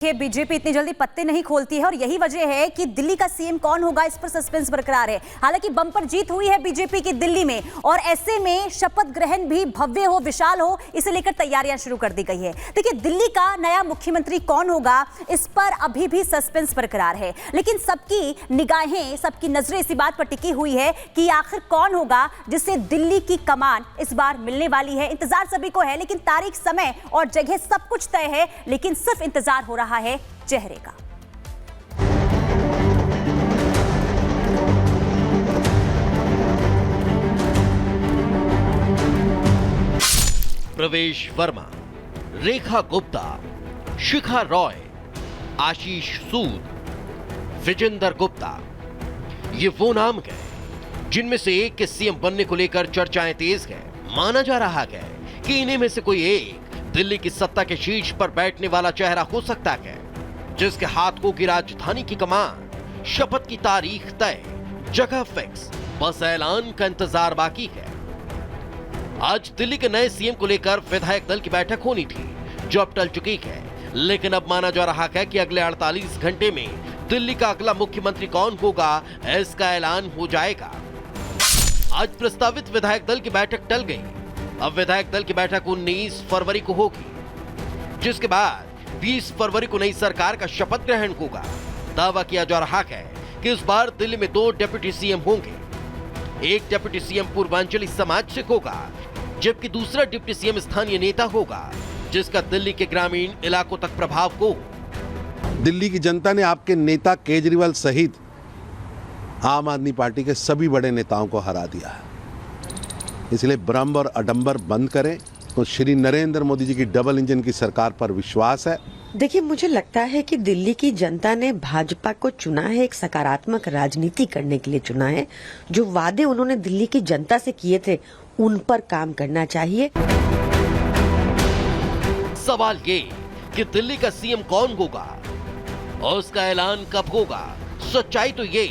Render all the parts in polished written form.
कि बीजेपी इतनी जल्दी पत्ते नहीं खोलती है और यही वजह है कि दिल्ली का सीएम कौन होगा इस पर सस्पेंस बरकरार है। हालांकि बम्पर जीत हुई है बीजेपी की दिल्ली में और ऐसे में शपथ ग्रहण भी भव्य हो, विशाल हो, इसे लेकर तैयारियां शुरू कर दी गई है। देखिए, दिल्ली का नया मुख्यमंत्री कौन होगा इस पर अभी भी सस्पेंस बरकरार है, लेकिन सबकी निगाहें, सबकी नजरें इसी बात पर टिकी हुई है कि आखिर कौन होगा जिससे दिल्ली की कमान इस बार मिलने वाली है। इंतजार सभी को है, लेकिन तारीख, समय और जगह सब कुछ तय है, लेकिन सिर्फ इंतजार हो रहा है चेहरे का। प्रवेश वर्मा, रेखा गुप्ता, शिखा रॉय, आशीष सूद, विजेंद्र गुप्ता, ये वो नाम गए जिनमें से एक के सीएम बनने को लेकर चर्चाएं तेज है। माना जा रहा है कि इन्हीं में से कोई एक दिल्ली की सत्ता के शीर्ष पर बैठने वाला चेहरा हो सकता है, जिसके हाथों की राजधानी की कमान, शपथ की तारीख तय, जगह फिक्स, बस ऐलान का इंतजार बाकी है। आज दिल्ली के नए सीएम को लेकर विधायक दल की बैठक होनी थी, जो अब टल चुकी है, लेकिन अब माना जा रहा है कि अगले 48 घंटे में दिल्ली का अगला मुख्यमंत्री कौन होगा, इसका ऐलान हो जाएगा। आज प्रस्तावित विधायक दल की बैठक टल गई। अब विधायक दल की बैठक 19 फरवरी को होगी, जिसके बाद 20 फरवरी को नई सरकार का शपथ ग्रहण होगा। दावा किया जा रहा है कि इस बार दिल्ली में 2 डिप्टी सीएम होंगे। एक डिप्टी सीएम पूर्वांचली समाज से होगा, जबकि दूसरा डिप्टी सीएम स्थानीय नेता होगा, जिसका दिल्ली के ग्रामीण इलाकों तक प्रभाव हो। दिल्ली की जनता ने आपके नेता केजरीवाल सहित आम आदमी पार्टी के सभी बड़े नेताओं को हरा दिया है। इसलिए भ्रम और अडंबर बंद करें। तो श्री नरेंद्र मोदी जी की डबल इंजन की सरकार पर विश्वास है। देखिए, मुझे लगता है कि दिल्ली की जनता ने भाजपा को चुना है, एक सकारात्मक राजनीति करने के लिए चुना है। जो वादे उन्होंने दिल्ली की जनता से किए थे, उन पर काम करना चाहिए। सवाल ये कि दिल्ली का सीएम कौन होगा और उसका ऐलान कब होगा। सच्चाई तो ये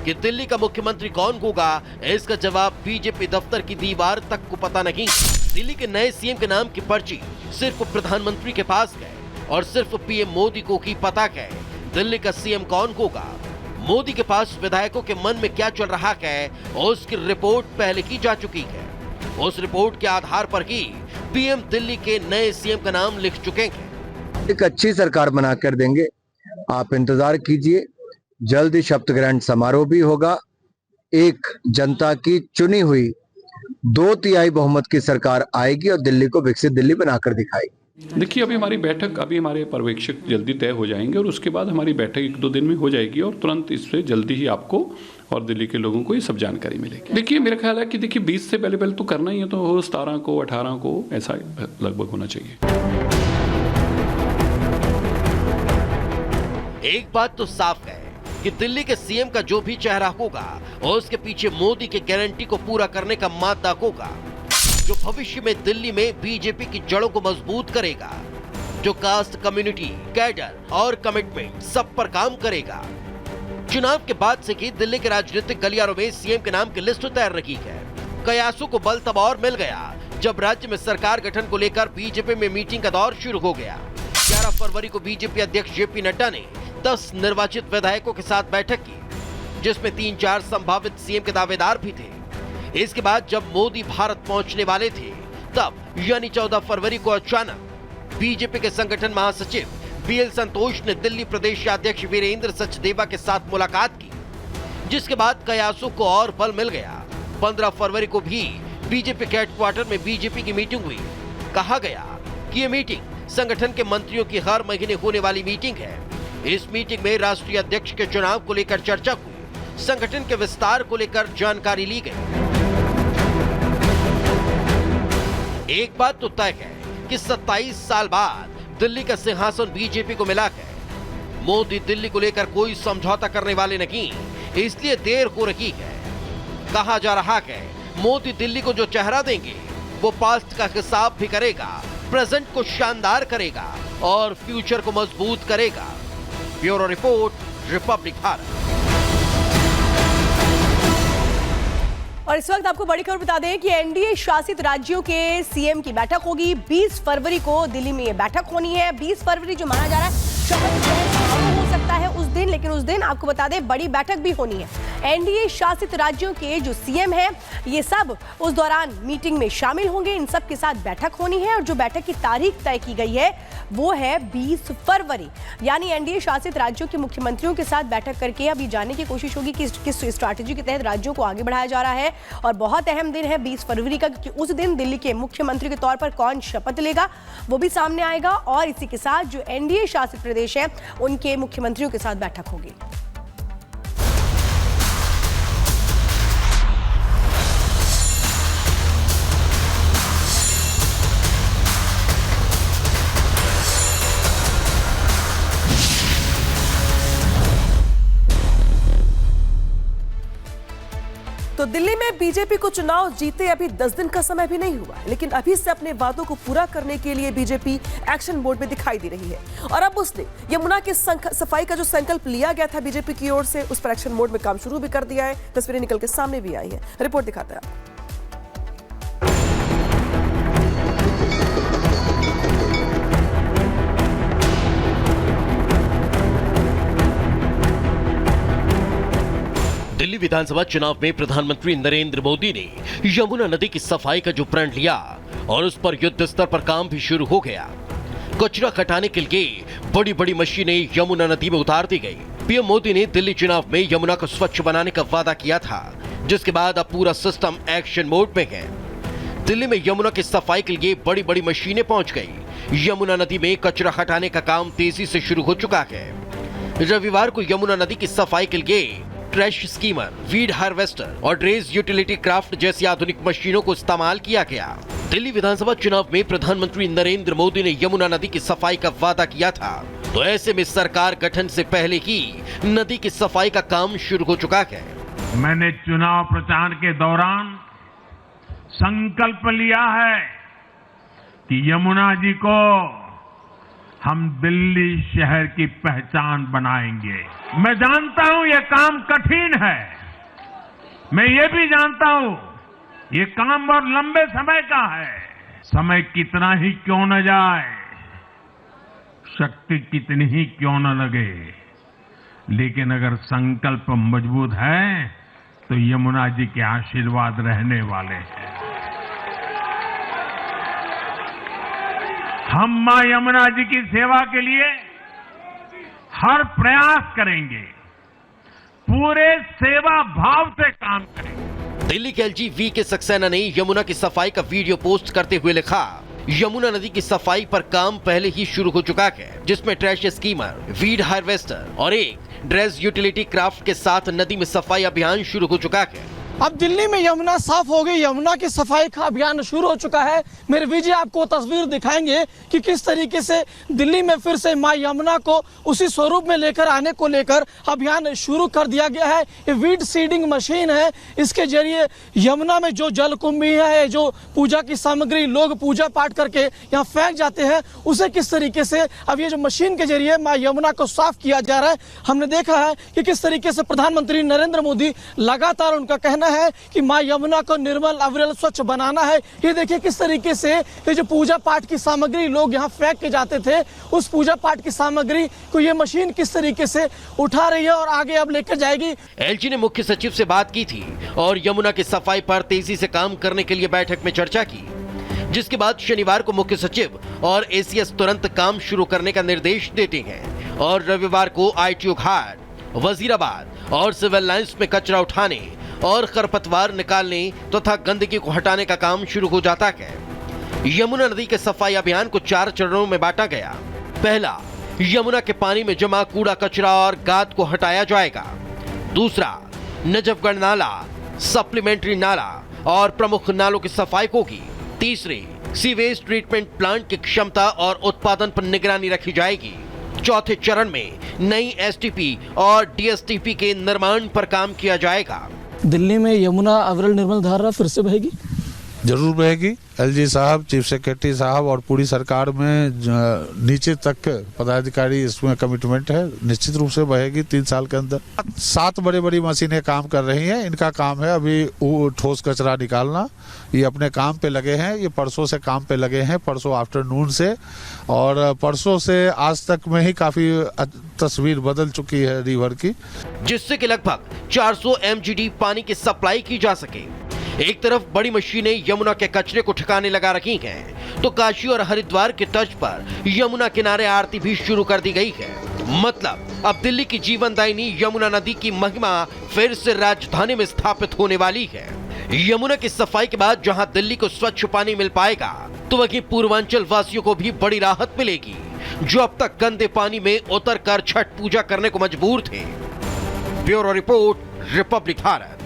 कि दिल्ली का मुख्यमंत्री कौन होगा, इसका जवाब बीजेपी दफ्तर की दीवार तक को पता नहीं। दिल्ली के नए सीएम के नाम की पर्ची सिर्फ प्रधानमंत्री के पास है और सिर्फ पीएम मोदी को ही पता है दिल्ली का सीएम कौन होगा। मोदी के पास विधायकों के मन में क्या चल रहा है और उसकी रिपोर्ट पहले की जा चुकी है। उस रिपोर्ट के आधार पर ही पीएम दिल्ली के नए सीएम का नाम लिख चुके हैं। एक अच्छी सरकार बनाकर देंगे, आप इंतजार कीजिए। जल्द ही शपथ ग्रहण समारोह भी होगा। एक जनता की चुनी हुई 2/3 बहुमत की सरकार आएगी और दिल्ली को विकसित दिल्ली बनाकर दिखाएगी। देखिए, अभी हमारी बैठक, अभी हमारे पर्यवेक्षक जल्दी तय हो जाएंगे और उसके बाद हमारी बैठक 1-2 दिन में हो जाएगी और तुरंत इससे जल्दी ही आपको और दिल्ली के लोगों को ये सब जानकारी मिलेगी। देखिए, मेरा ख्याल है कि देखिए 20 से पहले तो करना ही है, तो 17 को 18 को ऐसा लगभग होना चाहिए। एक बात तो साफ है कि दिल्ली के सीएम का जो भी चेहरा होगा और उसके पीछे मोदी की गारंटी को पूरा करने का मादा होगा, जो भविष्य में दिल्ली में बीजेपी की जड़ों को मजबूत करेगा, जो कास्ट, कम्युनिटी, कैडर और कमिटमेंट सब पर काम करेगा। चुनाव के बाद से ही दिल्ली के राजनीतिक गलियारों में सीएम के नाम की लिस्ट तैयार रखी है। कयासों को बल तब और मिल गया जब राज्य में सरकार गठन को लेकर बीजेपी में मीटिंग का दौर शुरू हो गया। 11 फरवरी को बीजेपी अध्यक्ष जेपी नड्डा ने 10 निर्वाचित विधायकों के साथ बैठक की, जिसमें 3-4 संभावित सीएम के दावेदार भी थे। इसके बाद जब मोदी भारत पहुंचने वाले थे, तब यानी 14 फरवरी को अचानक बीजेपी के संगठन महासचिव बीएल संतोष ने दिल्ली प्रदेश अध्यक्ष वीरेंद्र सचदेवा के साथ मुलाकात की, जिसके बाद कयासों को और बल मिल गया। 15 फरवरी को भी बीजेपी के हेडक्वार्टर में बीजेपी की मीटिंग हुई। कहा गया कि ये मीटिंग संगठन के मंत्रियों की हर महीने होने वाली मीटिंग है। इस मीटिंग में राष्ट्रीय अध्यक्ष के चुनाव को लेकर चर्चा हुई, संगठन के विस्तार को लेकर जानकारी ली गई। एक बात तो तय है कि 27 साल बाद दिल्ली का सिंहासन बीजेपी को मिला है। मोदी दिल्ली को लेकर कोई समझौता करने वाले नहीं, इसलिए देर हो रही है। कहा जा रहा है मोदी दिल्ली को जो चेहरा देंगे, वो पास्ट का हिसाब भी करेगा, प्रेजेंट को शानदार करेगा और फ्यूचर को मजबूत करेगा। Bureau report, Republic Bharat. और इस वक्त आपको बड़ी खबर बता दें कि एनडीए शासित राज्यों के सीएम की बैठक होगी। 20 फरवरी को दिल्ली में ये बैठक होनी है। 20 फरवरी जो माना जा रहा है शपथ ग्रहण समारोह हो सकता है उस दिन, लेकिन उस दिन आपको बता दें बड़ी बैठक भी होनी है। एनडीए शासित राज्यों के जो सीएम हैं ये सब उस दौरान मीटिंग में शामिल होंगे। इन सब के साथ बैठक होनी है और जो बैठक की तारीख तय की गई है वो है 20 फरवरी। यानी एनडीए शासित राज्यों के मुख्यमंत्रियों के साथ बैठक करके अब ये जानने की कोशिश होगी कि किस स्ट्रैटेजी के तहत राज्यों को आगे बढ़ाया जा रहा है। और बहुत अहम दिन है 20 फरवरी का, क्योंकि उस दिन दिल्ली के मुख्यमंत्री के तौर पर कौन शपथ लेगा वो भी सामने आएगा और इसी के साथ जो एनडीए शासित प्रदेश है उनके मुख्यमंत्रियों के साथ बैठक होगी। तो दिल्ली में बीजेपी को चुनाव जीते अभी 10 दिन का समय भी नहीं हुआ है, लेकिन अभी से अपने वादों को पूरा करने के लिए बीजेपी एक्शन मोड में दिखाई दे रही है। और अब उसने यमुना के सफाई का जो संकल्प लिया गया था बीजेपी की ओर से, उस पर एक्शन मोड में काम शुरू भी कर दिया है। तस्वीरें निकल के सामने भी आई है, रिपोर्ट दिखाते हैं आपको। दिल्ली विधानसभा चुनाव में प्रधानमंत्री नरेंद्र मोदी ने यमुना नदी की सफाई का जो प्रण लिया और उस पर युद्ध स्तर पर काम भी शुरू हो गया। कचरा हटाने के लिए बड़ी बड़ी मशीनें यमुना नदी में उतार दी गई। पीएम मोदी ने दिल्ली चुनाव में यमुना को स्वच्छ बनाने का वादा किया था, जिसके बाद अब पूरा सिस्टम एक्शन मोड में है। दिल्ली में यमुना की सफाई के लिए बड़ी बड़ी मशीनें पहुंच गई। यमुना नदी में कचरा हटाने का काम तेजी से शुरू हो चुका है। रविवार को यमुना नदी की सफाई के लिए ट्रैश स्कीमर, वीड हार्वेस्टर और ड्रेज यूटिलिटी क्राफ्ट जैसी आधुनिक मशीनों को इस्तेमाल किया गया। दिल्ली विधानसभा चुनाव में प्रधानमंत्री नरेंद्र मोदी ने यमुना नदी की सफाई का वादा किया था, तो ऐसे में सरकार गठन से पहले ही नदी की सफाई का काम शुरू हो चुका है। मैंने चुनाव प्रचार के दौरान संकल्प लिया है कि यमुना जी को हम दिल्ली शहर की पहचान बनाएंगे। मैं जानता हूं ये काम कठिन है, मैं ये भी जानता हूं ये काम बहुत लंबे समय का है। समय कितना ही क्यों न जाए, शक्ति कितनी ही क्यों न लगे, लेकिन अगर संकल्प मजबूत है तो यमुना जी के आशीर्वाद रहने वाले हैं। हम मां यमुना जी की सेवा के लिए हर प्रयास करेंगे, पूरे सेवा भाव से काम करेंगे। दिल्ली के एलजी वी.के. सक्सेना ने यमुना की सफाई का वीडियो पोस्ट करते हुए लिखा, यमुना नदी की सफाई पर काम पहले ही शुरू हो चुका है, जिसमें ट्रैश स्कीमर, वीड हार्वेस्टर और एक ड्रेस यूटिलिटी क्राफ्ट के साथ नदी में सफाई अभियान शुरू हो चुका है। अब दिल्ली में यमुना साफ हो गई, यमुना की सफाई का अभियान शुरू हो चुका है। मेरे विजय आपको तस्वीर दिखाएंगे कि किस तरीके से दिल्ली में फिर से मां यमुना को उसी स्वरूप में लेकर आने को लेकर अभियान शुरू कर दिया गया है। ये वीड सीडिंग मशीन है, इसके जरिए यमुना में जो जलकुंभी है, जो पूजा की सामग्री लोग पूजा पाठ करके यहाँ फेंक जाते हैं, उसे किस तरीके से अब ये जो मशीन के जरिए मां यमुना को साफ किया जा रहा है। हमने देखा है कि किस तरीके से प्रधानमंत्री नरेंद्र मोदी लगातार उनका कहना है कि मां यमुना को निर्मल अविरल स्वच्छ बनाना है। ये देखिए किस तरीके से ये जो पूजा पाठ की सामग्री लोग यहाँ फेंक के जाते थे, उस पूजा पाठ की सामग्री को ये मशीन किस तरीके से उठा रही है और आगे अब लेकर जाएगी। एलजी ने मुख्य सचिव से बात की थी और यमुना की सफाई पर तेजी से काम करने के लिए बैठक में चर्चा की, जिसके बाद शनिवार को मुख्य सचिव और एसीएस तुरंत काम शुरू करने का निर्देश देते हैं और रविवार को आईटीओ घाट, वजीराबाद और सिविल लाइंस में कचरा उठाने और खरपतवार निकालने तथा गंदगी को हटाने का काम शुरू हो जाता है। यमुना नदी के सफाई अभियान को 4 चरणों में बांटा गया। पहला, यमुना के पानी में जमा कूड़ा कचरा और गाद को हटाया जाएगा। दूसरा, नजफगढ़ नाला, सप्लीमेंट्री नाला और प्रमुख नालों की सफाई होगी। तीसरे, सीवेज ट्रीटमेंट प्लांट की क्षमता और उत्पादन पर निगरानी रखी जाएगी। चौथे चरण में नई एसटीपी और डीएसटीपी के निर्माण पर काम किया जाएगा। दिल्ली में यमुना अविरल निर्मल धारा फिर से बहेगी। जरूर रहेगी। एलजी साहब, चीफ सेक्रेटरी साहब और पूरी सरकार में नीचे तक पदाधिकारी इसमें कमिटमेंट है, निश्चित रूप से बढ़ेगी 3 साल के अंदर। 7 बड़ी मशीनें काम कर रही हैं। इनका काम है अभी ठोस कचरा निकालना। ये अपने काम पे लगे हैं। ये परसों से काम पे लगे हैं, परसों आफ्टरनून से, और परसों से आज तक में ही काफी तस्वीर बदल चुकी है रिवर की, जिससे कि लगभग 400 MGD पानी की सप्लाई की जा सके। एक तरफ बड़ी मशीनें यमुना के कचरे को ठिकाने लगा रखी हैं, तो काशी और हरिद्वार के तर्ज पर यमुना किनारे आरती भी शुरू कर दी गई है। मतलब अब दिल्ली की जीवनदायिनी यमुना नदी की महिमा फिर से राजधानी में स्थापित होने वाली है। यमुना की सफाई के बाद जहां दिल्ली को स्वच्छ पानी मिल पाएगा, तो वहीं पूर्वांचल वासियों को भी बड़ी राहत मिलेगी, जो अब तक गंदे पानी में उतर कर छठ पूजा करने को मजबूर थे। Bureau report, Republic Bharat.